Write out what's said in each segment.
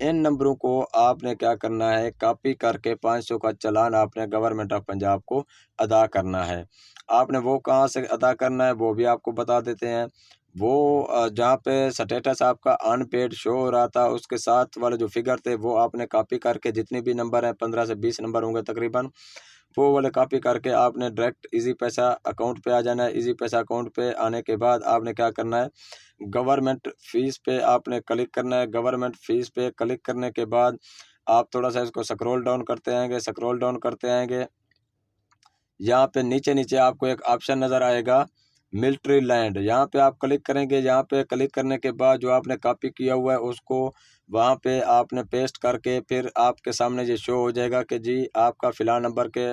इन नंबरों को आपने क्या करना है, कॉपी करके 500 का चालान आपने गवर्नमेंट ऑफ पंजाब को अदा करना है। आपने वो कहाँ से अदा करना है वो भी आपको बता देते हैं। वो जहाँ पे स्टेटस आपका अनपेड शो हो रहा था उसके साथ वाले जो फिगर थे वो आपने कॉपी करके, जितने भी नंबर हैं 15 से 20 नंबर होंगे तकरीबन, वो वाले कॉपी करके आपने डायरेक्ट इजी पैसा अकाउंट पे आ जाना है। इजी पैसा अकाउंट पे आने के बाद आपने क्या करना है, गवर्नमेंट फीस पे आपने क्लिक करना है। गवर्नमेंट फीस पे क्लिक करने के बाद आप थोड़ा सा इसको स्क्रॉल डाउन करते आएंगे, स्क्रॉल डाउन करते आएंगे। यहाँ पे नीचे नीचे आपको एक ऑप्शन नज़र आएगा मिलिट्री लैंड, यहाँ पे आप क्लिक करेंगे। यहाँ पे क्लिक करने के बाद जो आपने कॉपी किया हुआ है उसको वहाँ पे आपने पेस्ट करके फिर आपके सामने ये शो हो जाएगा कि जी आपका फ़िलहाल नंबर के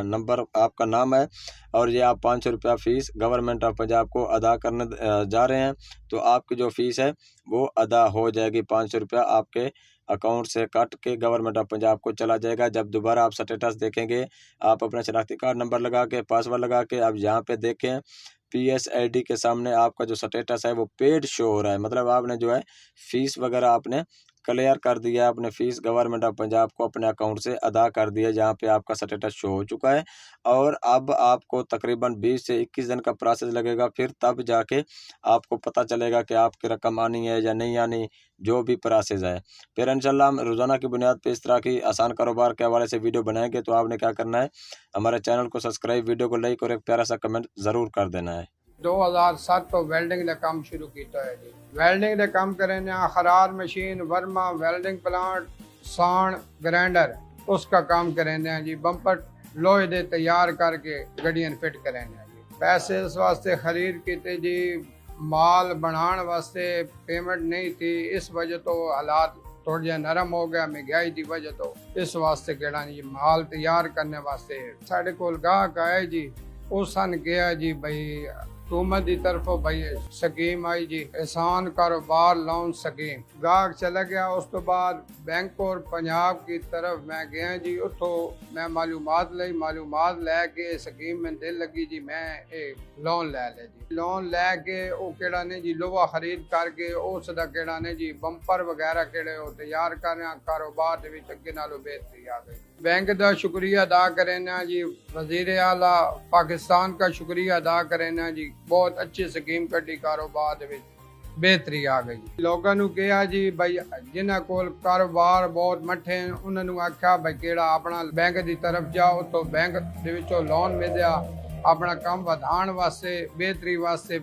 नंबर आपका नाम है और ये आप 500 रुपया फ़ीस गवर्नमेंट ऑफ पंजाब को अदा करने जा रहे हैं। तो आपकी जो फ़ीस है वो अदा हो जाएगी, 500 रुपया आपके अकाउंट से कट के गवर्नमेंट ऑफ पंजाब को चला जाएगा। जब दोबारा आप स्टेटस देखेंगे, आप अपना शनाख्ती कार्ड नंबर लगा के, पासवर्ड लगा के, अब यहाँ पे देखें PSID के सामने आपका जो स्टेटस है वो पेड शो हो रहा है। मतलब आपने जो है फीस वगैरह आपने क्लियर कर दिया है, अपने फीस गवर्नमेंट ऑफ पंजाब को अपने अकाउंट से अदा कर दिया, जहाँ पे आपका स्टेटस शो हो चुका है। और अब आपको तकरीबन 20 से 21 दिन का प्रोसेस लगेगा, फिर तब जाके आपको पता चलेगा कि आपकी रकम आनी है या नहीं आनी, जो भी प्रोसेस है। फिर इंशाल्लाह हम रोज़ाना की बुनियाद पे इस तरह की आसान कारोबार के हवाले से वीडियो बनाएंगे। तो आपने क्या करना है, हमारे चैनल को सब्सक्राइब, वीडियो को लाइक और एक प्यारा सा कमेंट ज़रूर कर देना है। 2007 ਤੋਂ ਵੈਲਡਿੰਗ ਦਾ ਕੰਮ ਸ਼ੁਰੂ ਕੀਤਾ ਹੈ ਜੀ। ਵੈਲਡਿੰਗ ਦਾ ਕੰਮ ਕਰੇ ਨੇ ਖਰਾਰ ਮਸ਼ੀਨ, वर्मा वेल्डिंग प्लांट, साण ग्राइंडर, उसका काम करेंगे जी। बंपर लोहे दे तैयार करके गड्डियां फिट करेंगे जी। पैसे इस वास्ते खरीद कीते जी, माल बनाने वास्ते पेमेंट नहीं थी, इस वजह तो हालात थोड़ा जिहा नरम हो गया महंगाई की वजह तो। इस वास्ते कहना जी माल तैयार करने वास्ते साढ़े कोल गाहक आए जी, उस सन गया जी भाई हुकूमत की तरफों भाई स्कीम आई जी, आसान कारोबार लोन स्कीम। गाहक चला गया, उस तो बाद बैंक और पंजाब की तरफ मैं गया जी। उतो मैं मालूमात लैके स्कीम में दिल लगी जी, मैं एक लोन लै ले जी। लोन लैके वो केड़ा ने जी लोहा खरीद करके उस दा केड़ा ने जी बंपर वगैरह केड़े वो तैयार कर रहे, कारोबार दे विच अगे नालों बेहतरी आ गई। बैंक का शुक्रिया अदा करें जी, वजीर आला पाकिस्तान का शुक्रिया अदा करें जी, बहुत अच्छी स्कीम कटी, कारोबार दे विच बेहतरी आ गई। लोगों नू कहा जी भाई जिन्हां कोल कारोबार बहुत मठे उन्होंने आख्या भाई केड़ा अपना बैंक की तरफ जाओ, तो बैंक दे विचों लोन मिलया अपना काम वधाण वास्ते, बेहतरी वास्ते।